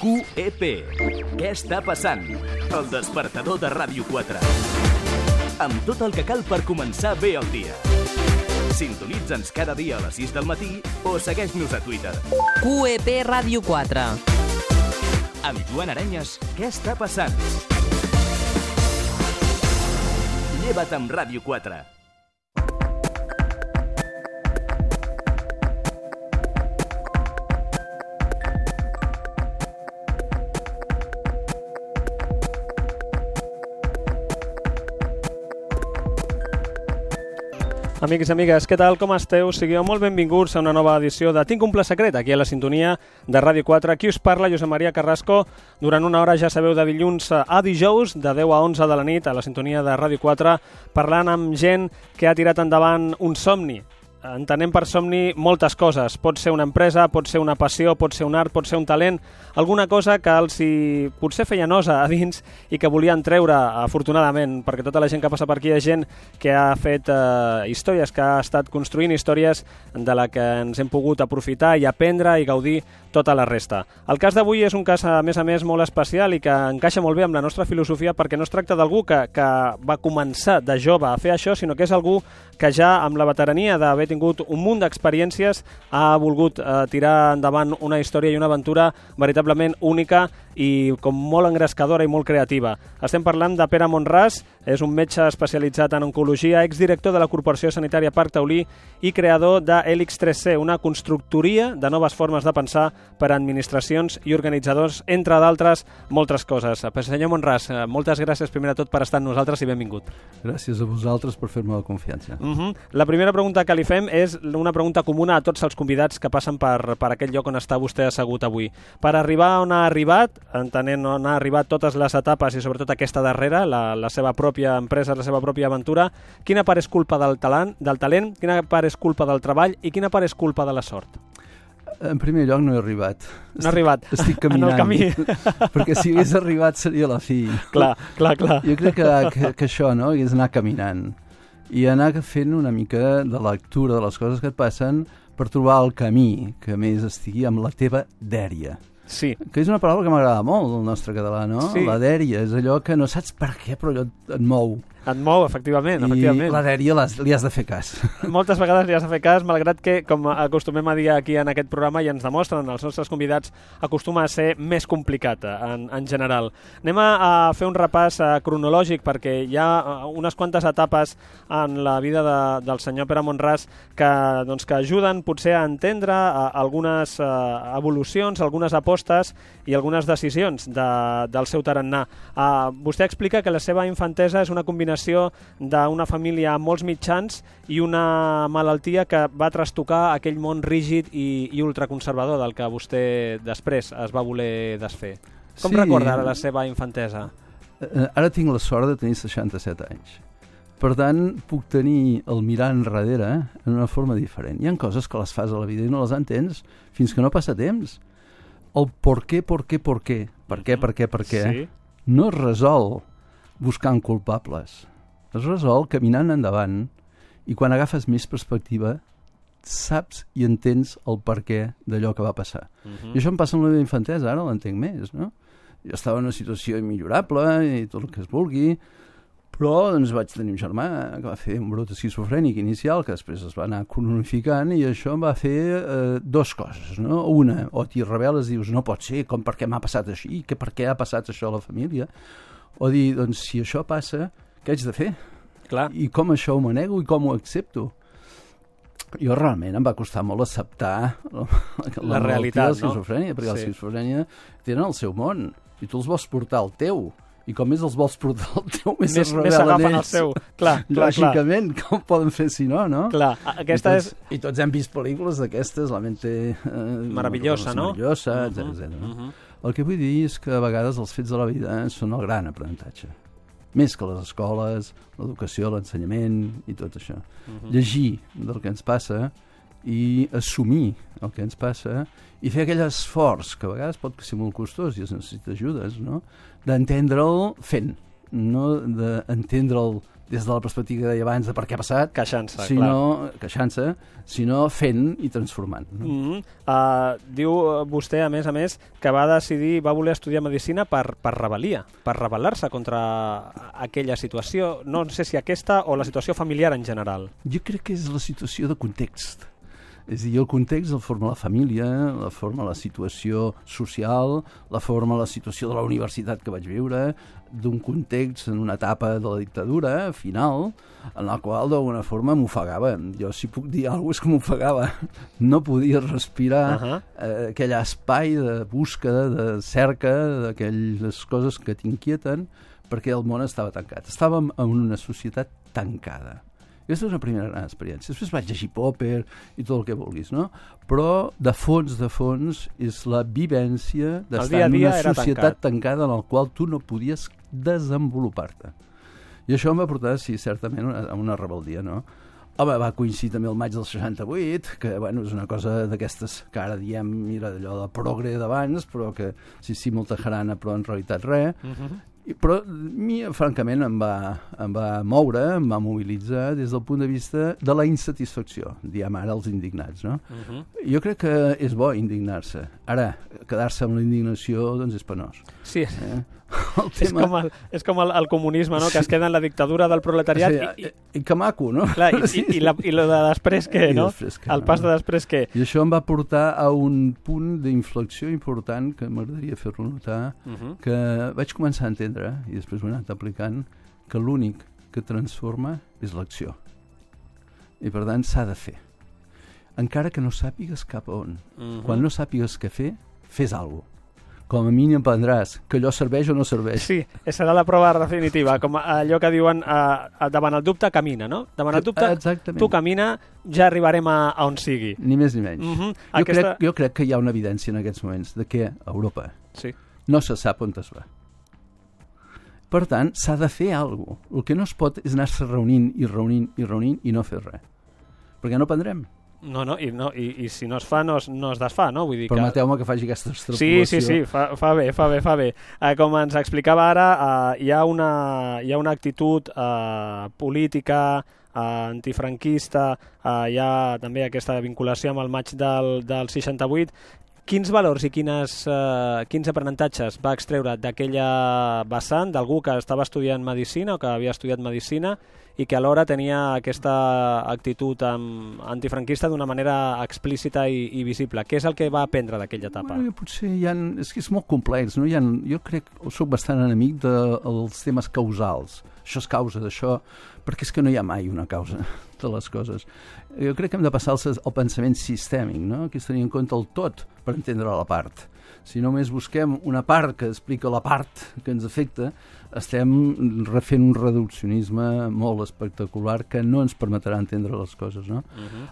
QEP. Què està passant? El despertador de Ràdio 4. Amb tot el que cal per començar bé el dia. Sintonitza'ns cada dia a les 6 del matí o segueix-nos a Twitter. QEP Ràdio 4. Amb Joan Arenyes, què està passant? Lleva't amb Ràdio 4. Amics i amigues, què tal, com esteu? Sigueu molt benvinguts a una nova edició de Tinc un pla secret, aquí a la sintonia de Ràdio 4. Aquí us parla Josep Maria Carrasco. Durant una hora, ja sabeu, de dilluns a dijous, de 10 a 11 de la nit, a la sintonia de Ràdio 4, parlant amb gent que ha tirat endavant un somni. Entenem per somni moltes coses. Pot ser una empresa, pot ser una passió, pot ser un art, pot ser un talent, alguna cosa que els hi potser feia nosa a dins i que volien treure, afortunadament, perquè tota la gent que passa per aquí és gent que ha fet històries, que ha estat construint històries de la que ens hem pogut aprofitar i aprendre i gaudir tota la resta. El cas d'avui és un cas, a més, molt especial i que encaixa molt bé amb la nostra filosofia, perquè no es tracta d'algú que va començar de jove a fer això, sinó que és algú que ja amb la veterania d'haver tingut un munt d'experiències ha volgut tirar endavant una història i una aventura veritablement única i com molt engrescadora i molt creativa. Estem parlant de Pere Monràs, és un metge especialitzat en oncologia, exdirector de la Corporació Sanitària Parc Taulí i creador de Helix 3C, una constructoria de noves formes de pensar per a administracions i organitzadors, entre d'altres, moltes coses. Senyor Monràs, moltes gràcies primer de tot per estar amb nosaltres i benvingut. Gràcies a vosaltres per fer-me la confiança. La primera pregunta que li fem és una pregunta comuna a tots els convidats que passen per aquest lloc on està vostè assegut avui. Per arribar on ha arribat, entenent on ha arribat totes les etapes i sobretot aquesta darrera, la seva pròpia empresa, la seva pròpia aventura, quina part és culpa del talent, quina part és culpa del treball i quina part és culpa de la sort? En primer lloc, no he arribat. No ha arribat. Estic caminant. En el camí. Perquè si hagués arribat seria la fi. Clar. Jo crec que això, no?, és anar caminant i anar fent una mica de lectura de les coses que et passen per trobar el camí que més estigui amb la teva dèria. Sí. Que és una paraula que m'agrada molt, el nostre català, no? Sí. La dèria és allò que no saps per què, però allò et mou. Et mou, efectivament. I la dèria li has de fer cas. Moltes vegades li has de fer cas, malgrat que, com acostumem a dir aquí en aquest programa i ens demostren els nostres convidats, acostuma a ser més complicat en general. Anem a fer un repàs cronològic, perquè hi ha unes quantes etapes en la vida del senyor Pere Monràs que ajuden potser a entendre algunes evolucions, algunes apostes i algunes decisions del seu tarannà. Vostè explica que la seva infantesa és una combinació d'una família amb molts mitjans i una malaltia que va trastocar aquell món rígid i ultraconservador del que vostè després es va voler desfer. Com recorda ara la seva infantesa? Ara tinc la sort de tenir 67 anys. Per tant, puc tenir el mirar enrere en una forma diferent. Hi ha coses que les fas a la vida i no les entens fins que no passa temps. El per què Sí. no es resol buscant culpables. Es resol caminant endavant i quan agafes més perspectiva saps i entens el perquè d'allò que va passar. I això em passa amb la meva infantesa, ara l'entenc més, no? Jo estava en una situació immillorable i tot el que es vulgui, però doncs vaig tenir un germà que va fer un brot esquizofrènic inicial que després es va anar cronificant i això em va fer dues coses, no? Una, o t'hi rebel·les i dius no pot ser, com per què m'ha passat així, per què ha passat això a la família, o dir, doncs, si això passa, què haig de fer? Clar. I com això ho manego i com ho accepto? Jo realment em va costar molt acceptar la realitat, de l'esquizofrènia, perquè la esquizofrènia tenen el seu món i tu els vols portar al teu. I com més els vols portar al teu, més es rebel·len ells. El seu. Clar, lògicament, com poden fer si no, no? Clar, I tots hem vist pel·lícules d'aquestes, La mente meravellosa, no? Meravellosa, etc. El que vull dir és que a vegades els fets de la vida són el gran aprenentatge. Més que les escoles, l'educació, l'ensenyament i tot això. Llegir del que ens passa i assumir el que ens passa i fer aquell esforç, que a vegades pot ser molt costós i es necessita ajudes, no? D'entendre'l fent, no d'entendre'l des de la perspectiva que deia abans de per què ha passat, queixant-se, sinó fent i transformant. No? Diu vostè, a més, que va voler estudiar Medicina per rebel·lia, per rebel·lar-se contra aquella situació. No sé si aquesta o la situació familiar en general. Jo crec que és la situació de context. És a dir, el context el forma la família, la forma la situació social, la forma la situació de la universitat que vaig viure, d'un context en una etapa de la dictadura final, en la qual d'alguna forma m'ofegava. Jo, si puc dir alguna cosa, és que m'ofegava. No podia respirar aquell espai de búsqueda, de cerca, d'aquelles coses que t'inquieten, perquè el món estava tancat. Estàvem en una societat tancada. Aquesta és una primera gran experiència. Després vaig llegir Popper i tot el que vulguis, no? Però, de fons, és la vivència d'estar en una societat tancada en la qual tu no podies desenvolupar-te. I això em va portar, sí, certament, a una rebel·lia, no? Home, va coincidir també el maig del 68, que, bueno, és una cosa d'aquestes que ara diem, mira, allò de progre d'abans, però que, sí, molta jarana, però en realitat res. Però a mi, francament, em va moure, em va mobilitzar des del punt de vista de la insatisfacció, diem ara els indignats, no? Jo crec que és bo indignar-se. Ara, quedar-se amb la indignació, doncs és penós. Sí, és com el comunisme, no? Que es queda en la dictadura del proletariat. I que maco, no? Clar, i lo de després què, no? El pas de després què? I això em va portar a un punt d'inflexió important que m'agradaria fer-lo notar, que vaig començar a entendre, i després ho he anat aplicant, que l'únic que transforma és l'acció. I per tant s'ha de fer. Encara que no sàpigues cap a on. Quan no sàpigues què fer, fes alguna cosa. Com a mínim aprendràs que allò serveix o no serveix. Sí, serà la prova definitiva, com allò que diuen davant el dubte camina, no? Davant el dubte tu camina, ja arribarem a on sigui. Ni més ni menys. Jo crec que hi ha una evidència en aquests moments de que a Europa no se sap on es va. Per tant, s'ha de fer alguna cosa. El que no es pot és anar-se reunint i no fer res. Perquè no aprendrem. No, i si no es fa, no es desfà, no? Vull dir permeteu-me que faci aquesta extrapolació. Sí, fa bé. Com ens explicava ara, hi ha una actitud política, antifranquista, hi ha també aquesta vinculació amb el maig del 68. Quins valors i quins aprenentatges va extreure d'aquella vessant, d'algú que estava estudiant Medicina o que havia estudiat Medicina i que alhora tenia aquesta actitud antifranquista d'una manera explícita i visible? Què és el que va aprendre d'aquella etapa? Bueno, potser és que és molt complex, no? Jo crec que soc bastant enemic dels temes causals. Això és causa d'això, perquè és que no hi ha mai una causa de les coses. Jo crec que hem de passar al pensament sistèmic, no? Que és tenir en compte el tot per entendre la part. Si només busquem una part que explica la part que ens afecta, estem refent un reduccionisme molt espectacular que no ens permetrà entendre les coses, no?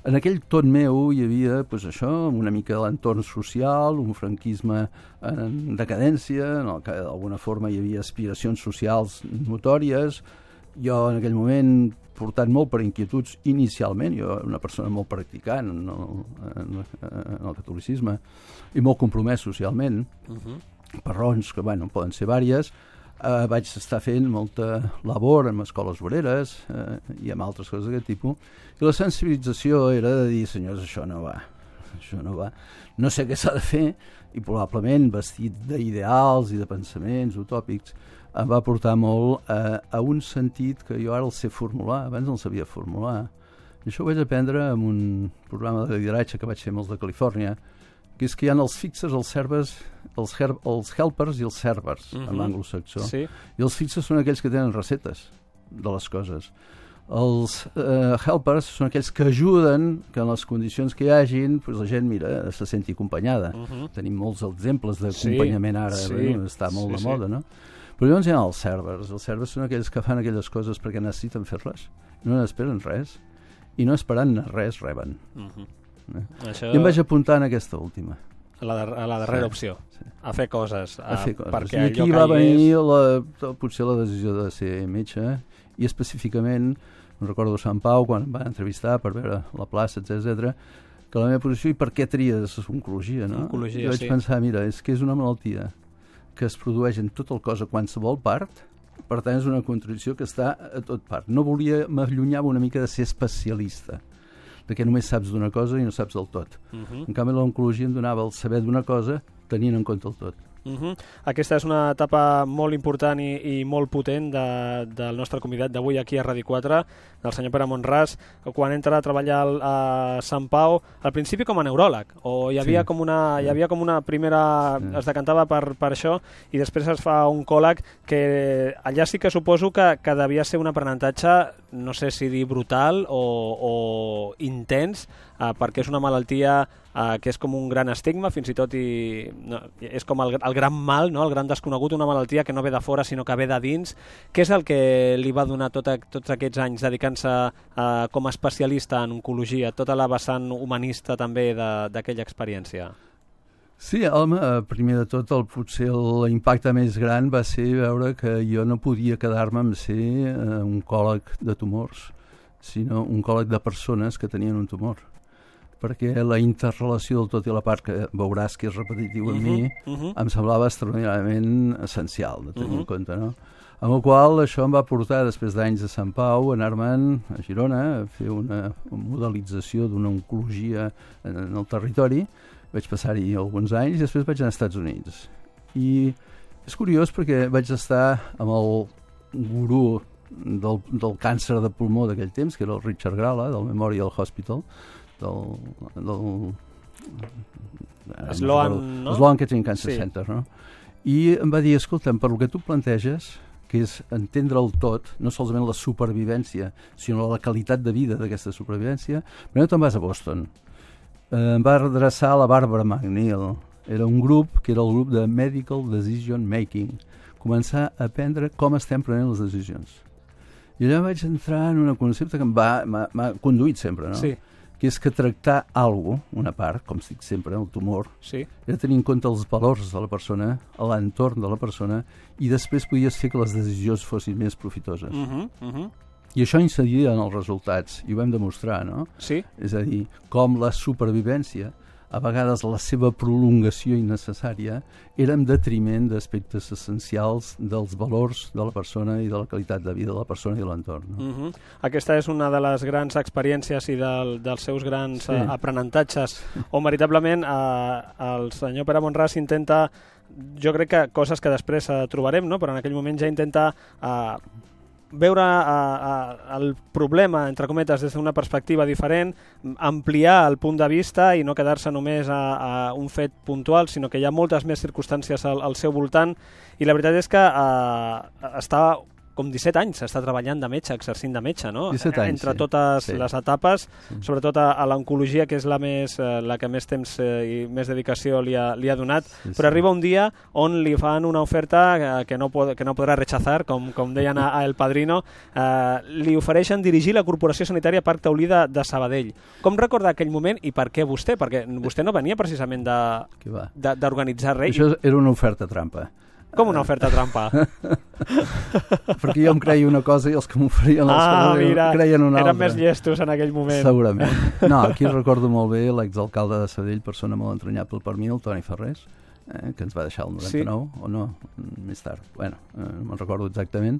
En aquell tot meu hi havia, doncs això, una mica de l'entorn social, un franquisme en decadència, en el que d'alguna forma hi havia aspiracions socials notòries. Jo en aquell moment, portat molt per inquietuds inicialment, jo era una persona molt practicant en el catolicisme i molt compromès socialment, per raons que, bueno, poden ser vàries. Vaig estar fent molta labor en escoles obreres i amb altres coses d'aquest tipus, i la sensibilització era de dir, senyors, això no va, no sé què s'ha de fer, i probablement vestit d'ideals i de pensaments utòpics em va portar molt a un sentit que jo ara el sé formular, abans no el sabia formular. I això ho vaig aprendre en un programa de lideratge que vaig fer amb els de Califòrnia, que és que hi ha els fixers, els servers, els helpers i els servers en l'anglosaxó. Sí. I els fixers són aquells que tenen receptes de les coses. Els helpers són aquells que ajuden que en les condicions que hi hagin la gent, mira, se senti acompanyada. Tenim molts exemples d'acompanyament ara, està molt de moda, no? Però llavors hi ha els servers. Els servers són aquells que fan aquelles coses perquè necessiten fer-les. No n'esperen res. I no esperant res reben. Això... I em vaig apuntar en aquesta última. A la darrera opció. A fer coses. I aquí va venir potser la decisió de ser metge, i específicament, no recordo Sant Pau, quan em van entrevistar per veure la plaça, etc, que la meva posició, i per què tries oncologia, no? Oncologia, jo vaig pensar, mira, és que és una malaltia que es produeix en tot el cos a qualsevol part Per tant, és una contradicció que està a tot part. M'allunyava una mica de ser especialista, perquè només saps d'una cosa i no saps del tot. En canvi, l'oncologia em donava el saber d'una cosa tenint en compte el tot. Aquesta és una etapa molt important i molt potent del nostre convidat d'avui aquí a Ràdio 4, del senyor Pere Montràs, quan entra a treballar a Sant Pau, al principi com a neuròleg, o hi havia com una primera... es decantava per això, i després es fa oncòleg, que allà sí que suposo que devia ser un aprenentatge, no sé si dir brutal o intens, perquè és una malaltia que és com un gran estigma, fins i tot és com el gran mal, no? El gran desconegut, una malaltia que no ve de fora sinó que ve de dins. Què és el que li va donar tots aquests anys dedicant-se com a especialista en oncologia, tota la vessant humanista també d'aquella experiència? Sí, home, primer de tot, potser l'impacte més gran va ser veure que jo no podia quedar-me amb ser oncòleg de tumors, sinó oncòleg de persones que tenien un tumor. Perquè la interrelació del tot i la part que veuràs que és repetitiu en mi, em semblava extraordinàriament essencial de tenir en compte, no? Amb el qual això em va portar, després d'anys a Sant Pau, anar-me'n a Girona a fer una modelització d'una oncologia en el territori. Vaig passar-hi alguns anys i després vaig anar als Estats Units. I és curiós perquè vaig estar amb el gurú del càncer de pulmó d'aquell temps, que era el Richard Gralla, del Memorial Hospital, del Sloan Kettering Cancer Center, no? I em va dir, escolta'm, per el que tu planteges, que és entendre el tot, no solament la supervivència, sinó la qualitat de vida d'aquesta supervivència, però te'n vas a Boston. Em va adreçar a la Barbara McNeil. Era un grup que era el grup de Medical Decision Making. Començar a aprendre com estem prenent les decisions. I allà vaig entrar en un concepte que m'ha conduït sempre, no? Sí. Que és que tractar una part, com dic sempre, el tumor, era tenir en compte els valors de la persona, l'entorn de la persona, i després podies fer que les decisions fossin més profitoses. I això incidia en els resultats, i ho vam demostrar, no? Sí. És a dir, com la supervivència, a vegades la seva prolongació innecessària, era en detriment d'aspectes essencials dels valors de la persona i de la qualitat de vida de la persona i l'entorn. No? Aquesta és una de les grans experiències i dels seus grans aprenentatges, on veritablement el senyor Pere Montràs intenta, jo crec que coses que després trobarem, no? Però en aquell moment ja intenta veure el problema, entre cometes, des d'una perspectiva diferent, ampliar el punt de vista i no quedar-se només a un fet puntual, sinó que hi ha moltes més circumstàncies al seu voltant, i la veritat és que està com 17 anys està treballant de metge, exercint de metge, no? 17 anys, entre totes les etapes, sobretot a l'oncologia, que és la que més temps i més dedicació li ha donat, però arriba un dia on li fan una oferta que no podrà rechazar, com deien a El Padrino, li ofereixen dirigir la Corporació Sanitària Parc Taulí de Sabadell. Com recordar aquell moment i per què vostè? Perquè vostè no venia precisament d'organitzar res. Això era una oferta trampa. Com una oferta trampa? Perquè jo em creia una cosa i els que m'oferien les coses creien una altra. Eren més llestos en aquell moment. Segurament. No, aquí recordo molt bé l'exalcalde de Sabadell, persona molt entranyable per mi, el Toni Ferrés, que ens va deixar el 99, o no, més tard. Bueno, no me'n recordo exactament.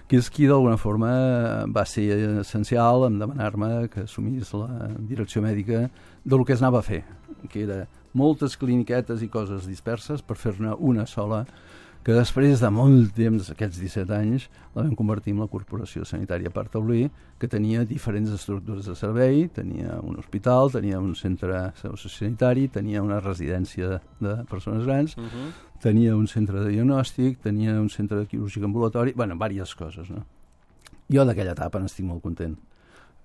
Que és qui d'alguna forma va ser essencial en demanar-me que assumís la direcció mèdica del que es anava a fer, que era moltes cliniquetes i coses disperses per fer-ne una sola, que després de molt temps, aquests 17 anys, la vam convertir en la Corporació Sanitària Parc Taulí, que tenia diferents estructures de servei, tenia un hospital, tenia un centre sociosanitari, tenia una residència de persones grans, tenia un centre de diagnòstic, tenia un centre de quirúrgica ambulatori, bueno, diverses coses, no? Jo d'aquella etapa n'estic molt content.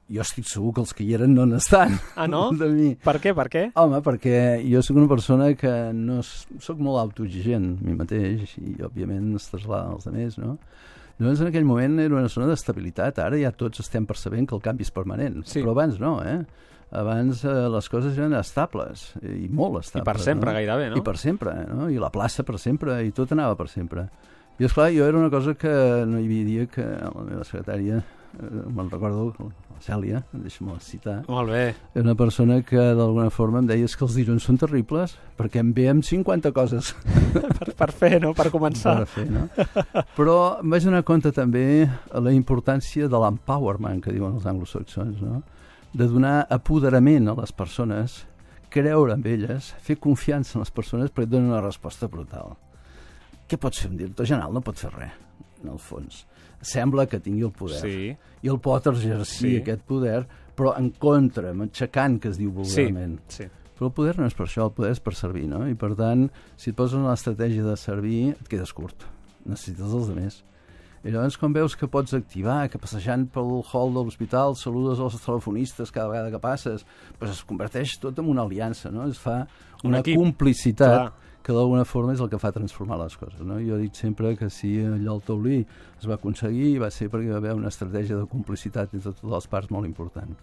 Jo estic segur que els que hi eren no n'estan. Ah, no? De mi. Per què? Per què? Home, perquè jo soc una persona que no soc molt autoexigent a mi mateix i, òbviament, es traslada als altres, no? Llavors, en aquell moment era una zona d'estabilitat. Ara ja tots estem percebent que el canvi és permanent. Sí. Però abans no, Abans les coses eren estables, i molt estables. I per sempre, gairebé, no? I per sempre, no? I la plaça per sempre, i tot anava per sempre. I, esclar, jo era una cosa que no hi havia dia que la meva secretària, me'n recordo, la Cèlia, deixa'm-la citar. Molt bé. Era una persona que d'alguna forma em deia que els dilluns són terribles perquè em ve amb 50 coses per fer, no? Per començar. Per fer, no? Però em vaig donar compte també a la importància de l'empowerment, que diuen els anglosaxons, no? De donar apoderament a les persones, creure en elles, fer confiança en les persones perquè et donen una resposta brutal. Què pots fer? Un director general no pot fer res, en el fons. Sembla que tingui el poder. Sí. I el pot exercir aquest poder, però en contra, matxacant, que es diu vulgarment. Sí. Però el poder no és per això, el poder és per servir, no? I per tant, si et poses una estratègia de servir, et quedes curt. Necessites els altres. I llavors, quan veus que pots activar, que passejant pel hall de l'hospital saludes els telefonistes cada vegada que passes, doncs es converteix tot en una aliança, no? Es fa una complicitat que d'alguna forma és el que fa transformar les coses, no? Jo dic sempre que si allò al Taulí es va aconseguir va ser perquè hi va haver una estratègia de complicitat entre totes les parts molt important.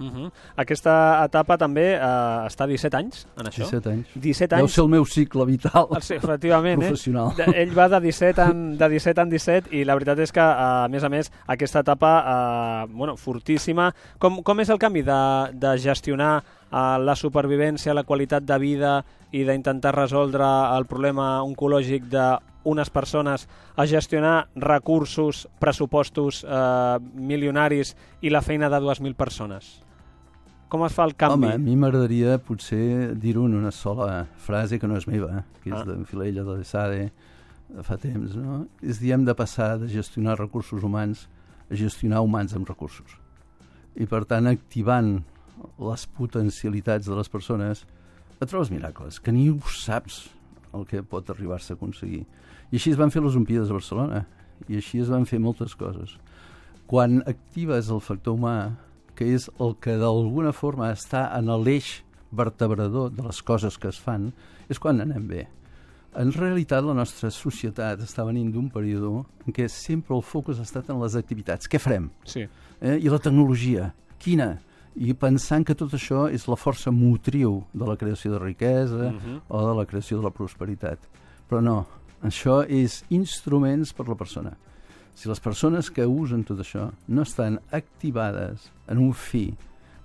Aquesta etapa també està 17 anys en això? 17 anys. 17 anys. Deu ser el meu cicle vital professional. Ell va de 17 en 17 i la veritat és que, a més, aquesta etapa fortíssima. Com és el canvi de gestionar la supervivència, la qualitat de vida i d'intentar resoldre el problema oncològic d'unes persones a gestionar recursos, pressupostos milionaris i la feina de 2.000 persones? Com es fa el canvi? Home, a mi m'agradaria potser dir-ho en una sola frase que no és meva, que és d'en Filella de Sade fa temps, no? És dir, hem de passar de gestionar recursos humans a gestionar humans amb recursos. I per tant, activant les potencialitats de les persones, et trobes miracles, que ni ho saps el que pot arribar-se a aconseguir. I així es van fer les Olimpíades a Barcelona, i així es van fer moltes coses. Quan actives el factor humà, que és el que d'alguna forma està en l'eix vertebrador de les coses que es fan, és quan anem bé. En realitat, la nostra societat està venint d'un període en què sempre el focus ha estat en les activitats. Què farem? Sí. I la tecnologia. Quina? I pensant que tot això és la força motriu de la creació de riquesa o de la creació de la prosperitat. Però no, això és instruments per la persona. Si les persones que usen tot això no estan activades en un fi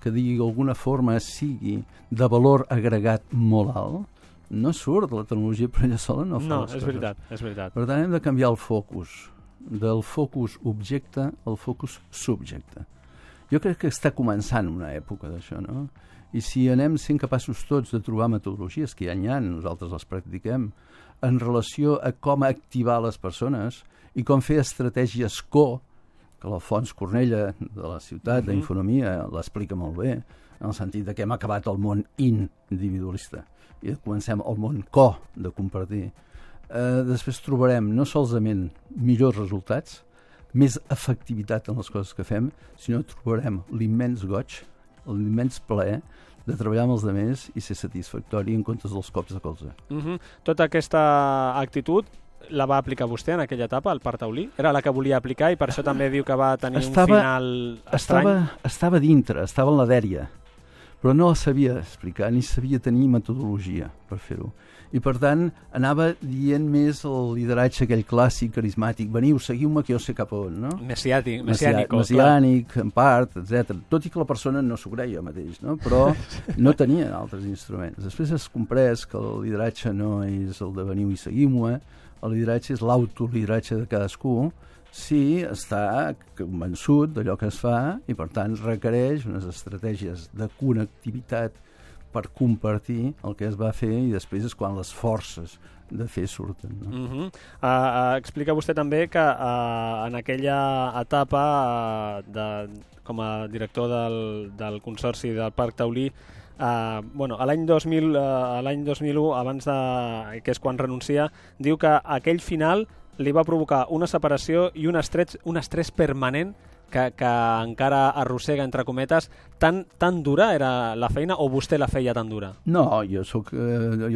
que digui d'alguna forma sigui de valor agregat molt alt, no surt la tecnologia per ella sola, no fa les coses. És veritat. Per tant, hem de canviar el focus del focus objecte al focus subjecte. Jo crec que està començant una època d'això, no? I si anem sent capaços tots de trobar metodologies, que ja n'hi ha, nosaltres les practiquem, en relació a com activar les persones i com fer estratègies que l'Alfons Cornella de la ciutat d'Infonomia l'explica molt bé, en el sentit de que hem acabat el món individualista i comencem el món de compartir. Després trobarem no solament millors resultats, més efectivitat en les coses que fem, sinó trobarem l'immens goig, l'immens plaer de treballar amb els altres i ser satisfactori en comptes dels cops de colze. Tota aquesta actitud la va aplicar vostè en aquella etapa, al Parc Taulí? Era la que volia aplicar i per això també diu que va tenir un final estrany? Estava dintre, estava en la dèria, però no la sabia explicar, ni sabia tenir metodologia per fer-ho. I per tant anava dient més el lideratge aquell clàssic, carismàtic, veniu, seguiu-me que jo sé cap a on, no? Messiànic, en part, etc. Tot i que la persona no s'ho creia mateix, no? Però no tenia altres instruments. Després has comprès que el lideratge no és el de veniu i seguiu-me, el lideratge és l'autolideratge de cadascú, si està convençut d'allò que es fa i per tant requereix unes estratègies de connectivitat per compartir el que es va fer i després és quan les forces de fer surten. No? Explica vostè també que en aquella etapa com a director del Consorci del Parc Taulí, a l'any 2001, abans que és quan renuncia, diu que aquell final li va provocar una separació i un estrès permanent que encara arrossega, entre cometes. Tan dura era la feina o vostè la feia tan dura? No, jo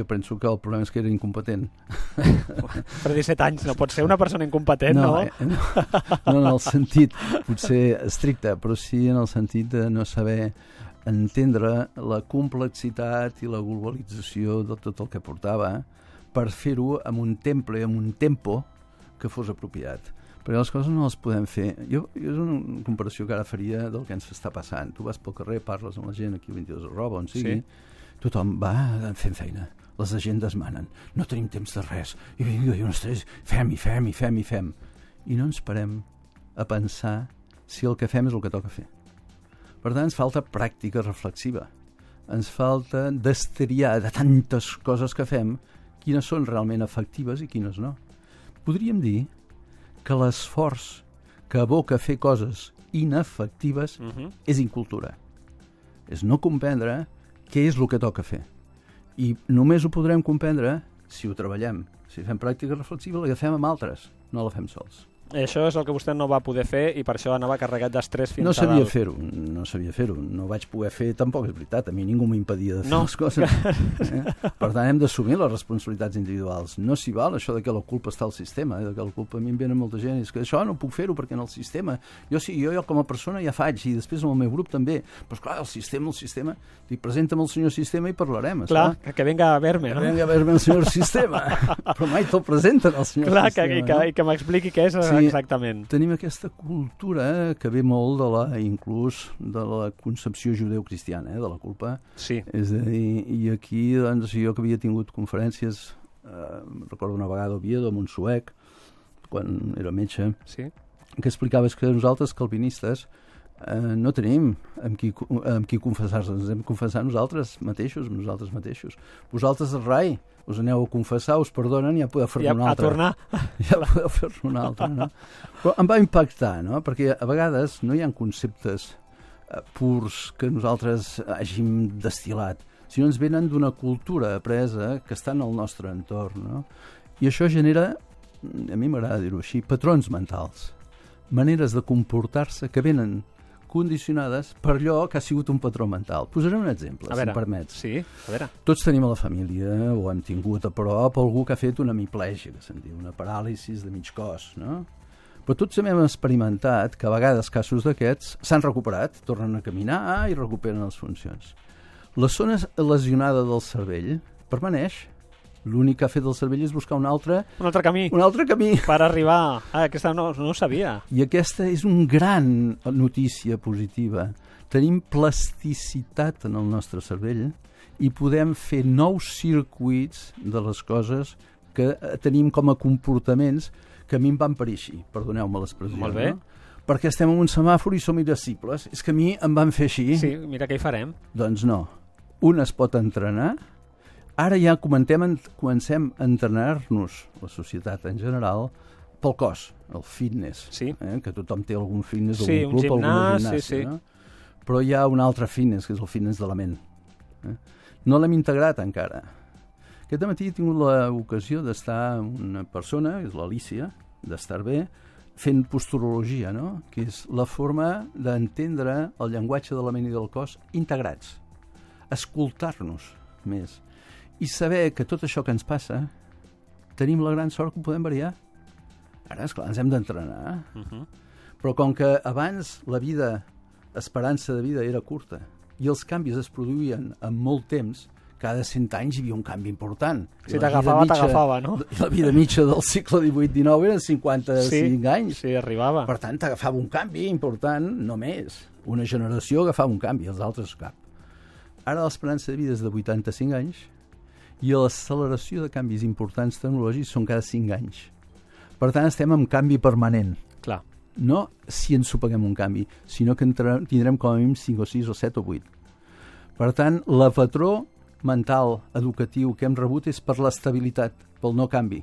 penso que el problema és que era incompetent. Per 17 anys no pot ser una persona incompetent, no? No en el sentit potser estricte, però sí en el sentit de no saber entendre la complexitat i la globalització de tot el que portava per fer-ho amb un temple, amb un tempo que fos apropiat. Perquè les coses no les podem fer. És una comparació que ara faria del que ens està passant. Tu vas pel carrer, parles amb la gent aquí a 22 @ on sigui, tothom va fent feina. Les agendes manen. No tenim temps de res. I vinga, i un estrès. Fem. I no ens parem a pensar si el que fem és el que toca fer. Per tant, ens falta pràctica reflexiva. Ens falta destriar de tantes coses que fem quines són realment efectives i quines no. Podríem dir que l'esforç que aboca a fer coses inefectives és incultura. És no comprendre què és el que toca fer. I només ho podrem comprendre si ho treballem. Si fem pràctica reflexiva, l'agafem amb altres, no la fem sols. Això és el que vostè no va poder fer i per això anava carregat d'estrès fins no a dalt. No sabia fer-ho. No vaig poder fer, tampoc és veritat. A mi ningú m'impedia de fer les coses. Per tant, hem d'assumir les responsabilitats individuals. No s'hi val això de que la culpa està al sistema, de que la culpa a mi em ve molta gent. És que això no puc fer-ho perquè en el sistema... Jo com a persona ja faig, i després amb el meu grup també. Però esclar, el sistema... Dic, presenta'm el senyor sistema i parlarem. Clar, que venga a veure-me, no? Que venga a veure-me el senyor sistema. Però mai te'l presenten, el senyor sistema. Clar, i que m'expliqui què és exactament. Tenim aquesta cultura que ve molt inclús de la concepció judeu-cristiana, de la culpa. Sí. És a dir, i aquí, doncs, jo que havia tingut conferències, recordo una vegada a Oviedo amb un suec, quan era metge, sí, que explicava que nosaltres, calvinistes, no tenim amb qui confessar-nos, ens hem de confessar nosaltres mateixos. Vosaltres, el rai, us aneu a confessar, us perdonen i ja podeu fer-ne una altra. A tornar. Ja podeu fer-ne una altra, no? Però em va impactar, no? Perquè a vegades no hi ha conceptes purs que nosaltres hàgim destil·lat, sinó ens venen d'una cultura apresa que està en el nostre entorn, no? I això genera, a mi m'agrada dir-ho així, patrons mentals, maneres de comportar-se que venen condicionades per allò que ha sigut un patró mental. Posaré un exemple, si em permets. Sí, a veure. Tots tenim a la família, o hem tingut a prop, algú que ha fet una hemiplegia, que se'n diu, una paràlisi de mig cos, no? Però tots hem experimentat que a vegades casos d'aquests s'han recuperat, tornen a caminar i recuperen les funcions. La zona lesionada del cervell permaneix. L'únic que ha fet el cervell és buscar un altre camí. Un altre camí. Per arribar. Aquesta no ho sabia. I aquesta és una gran notícia positiva. Tenim plasticitat en el nostre cervell i podem fer nous circuits de les coses que tenim com a comportaments que a mi em van parir així. Perdoneu-me l'expressió. Molt bé. No? Perquè estem en un semàfor i som irascibles. És que a mi em van fer així. Sí, mira què hi farem. Doncs no. Un es pot entrenar. Ara ja comencem a entrenar-nos, la societat en general, pel cos, el fitness. Sí. Que tothom té algun fitness, sí, algun club, alguna gimnàsia. Sí. No? Però hi ha un altre fitness, que és el fitness de la ment. No l'hem integrat encara. Aquest matí he tingut l'ocasió d'estar amb una persona, que és l'Alícia, d'estar bé, fent posturologia, no? Que és la forma d'entendre el llenguatge de la ment i del cos integrats. Escoltar-nos més. I saber que tot això que ens passa tenim la gran sort que ho podem variar. Ara, esclar, ens hem d'entrenar. Però com que abans la esperança de vida era curta i els canvis es produïen en molt temps, cada 100 anys hi havia un canvi important. Si t'agafava, no? La vida mitja del segle XVIII-XIX eren 55 anys. Sí, arribava. Per tant, t'agafava un canvi important, no més. Una generació agafava un canvi, els altres cap. Ara l'esperança de vida és de 85 anys i l'acceleració de canvis importants tecnològics són cada 5 anys. Per tant, estem en canvi permanent. Clar. No si ens supeguem un canvi, sinó que tindrem com a mínim 5 o 6 o 7 o 8. Per tant, la patró mental educatiu que hem rebut és per l'estabilitat, pel no canvi.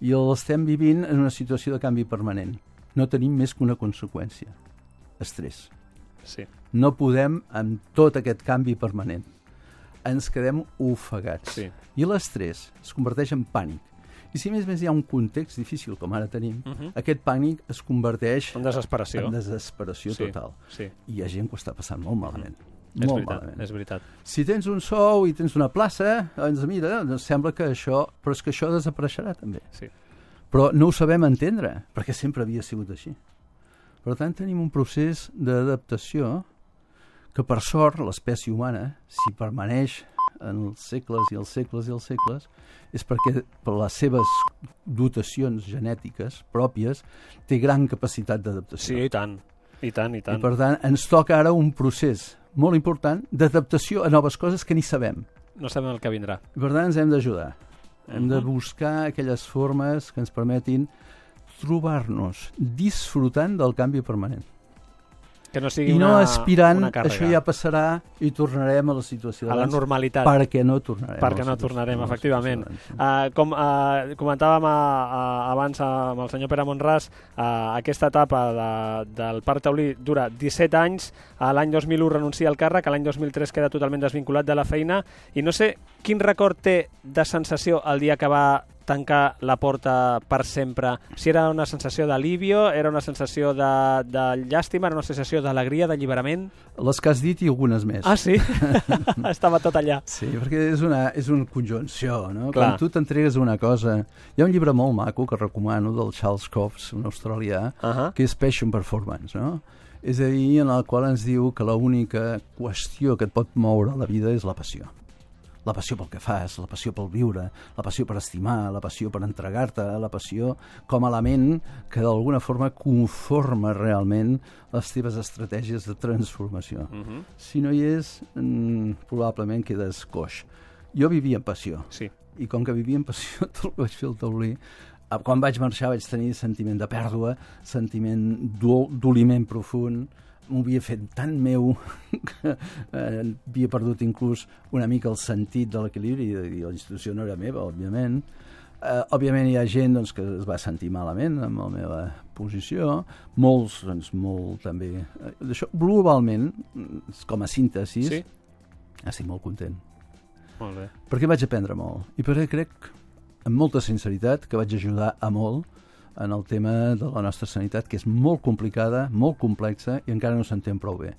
I l'estem vivint en una situació de canvi permanent. No tenim més que una conseqüència. Estrès. Sí. No podem amb tot aquest canvi permanent. Ens quedem ofegats. Sí. I l'estrès es converteix en pànic. I si més hi ha un context difícil com ara tenim, aquest pànic es converteix en desesperació total. Sí. I hi ha gent que ho està passant molt malament. És veritat. Si tens un sou i tens una plaça, doncs mira, sembla que això... Però és que això desapareixerà també. Sí. Però no ho sabem entendre, perquè sempre havia sigut així. Per tant, tenim un procés d'adaptació que per sort l'espècie humana, si permaneix en els segles i els segles i els segles, és perquè per les seves dotacions genètiques pròpies té gran capacitat d'adaptació. Sí, i tant. I tant. I per tant ens toca ara un procés molt important d'adaptació a noves coses que ni sabem. no sabem el que vindrà. Per tant, ens hem d'ajudar. Hem de buscar aquelles formes que ens permetin trobar-nos disfrutant del canvi permanent. Que no sigui I no aspirant, una càrrega. això ja passarà i tornarem a la situació a la normalitat. perquè no tornarem. Perquè no tornarem, efectivament. Com comentàvem abans amb el senyor Pere Monràs, aquesta etapa del Parc Taulí dura 17 anys, l'any 2001 renuncia al càrrec, l'any 2003 queda totalment desvinculat de la feina, i no sé quin record té de sensació el dia que va tancar la porta per sempre. Si era una sensació d'alivio, era una sensació de llàstima, era una sensació d'alegria, d'alliberament? Les que has dit i algunes més. Ah, sí? Estava tot allà. Sí, perquè és una conjunció, no? Clar. Quan tu t'entregues una cosa... Hi ha un llibre molt maco que recomano del Charles Coffs, un australià, que és Passion Performance, no? És a dir, en el qual ens diu que l'única qüestió que et pot moure a la vida és la passió. La passió pel que fas, la passió pel viure, la passió per estimar, la passió per entregar-te, la passió com a element que d'alguna forma conforma realment les teves estratègies de transformació. Si no hi és, probablement quedes coix. Jo vivia en passió. Sí. I com que vivia en passió, tot el que vaig fer al taulí, quan vaig marxar vaig tenir sentiment de pèrdua, sentiment d'oliment profund, m'ho havia fet tan meu que havia perdut inclús una mica el sentit de l'equilibri i la institució no era meva, òbviament. Òbviament hi ha gent doncs, que es va sentir malament amb la meva posició, molts, doncs, molt també. D'això, globalment, com a síntesi, sí? Estic molt content. Molt bé. Perquè vaig aprendre molt i perquè crec, amb molta sinceritat, que vaig ajudar a molt en el tema de la nostra sanitat, que és molt complicada, molt complexa i encara no s'entén prou bé.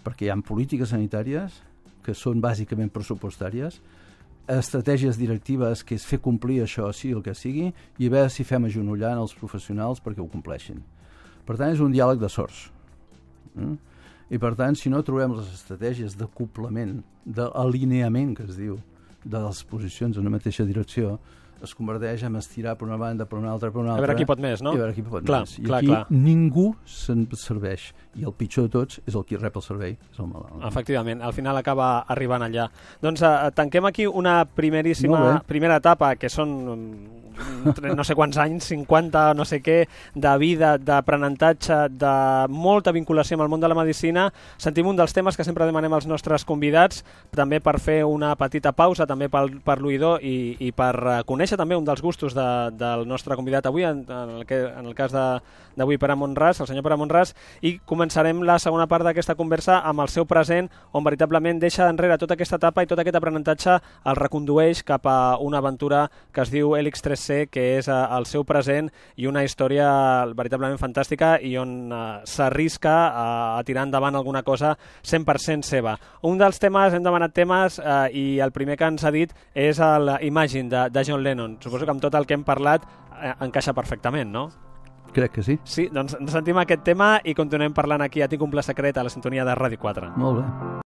Perquè hi ha polítiques sanitàries que són bàsicament pressupostàries, estratègies directives que és fer complir això, sí, el que sigui, i a veure si fem agenollant els professionals perquè ho compleixin. Per tant, és un diàleg de sords. I per tant, si no trobem les estratègies d'acoplament, d'alineament, que es diu, de les posicions en una mateixa direcció, es converteix en estirar per una banda, per una altra, per una altra. A veure qui pot més, no? I a veure qui pot més. I clar, aquí ningú se'n serveix. I el pitjor de tots és el qui rep el servei, és el malalt. Efectivament, al final acaba arribant allà. Doncs tanquem aquí una primera etapa, que són no sé quants anys, 50 no sé què, de vida, d'aprenentatge, de molta vinculació amb el món de la medicina. Sentim un dels temes que sempre demanem als nostres convidats, també per fer una petita pausa, també per l'oïdor i per conèixer també un dels gustos del nostre convidat avui, en el cas d'avui Pere Monràs, el senyor Pere Monràs, i començarem la segona part d'aquesta conversa amb el seu present, on veritablement deixa enrere tota aquesta etapa i tot aquest aprenentatge el recondueix cap a una aventura que es diu Helix 3C, que és el seu present i una història veritablement fantàstica i on s'arrisca a tirar endavant alguna cosa 100% seva. Un dels temes, hem demanat temes, i el primer que ens ha dit és l'Imagine de John Lennon. Suposo que amb tot el que hem parlat encaixa perfectament, no? Crec que sí. Sí, doncs ens sentim aquest tema i continuem parlant aquí a Tinc un pla secret a la sintonia de Ràdio 4. Molt bé.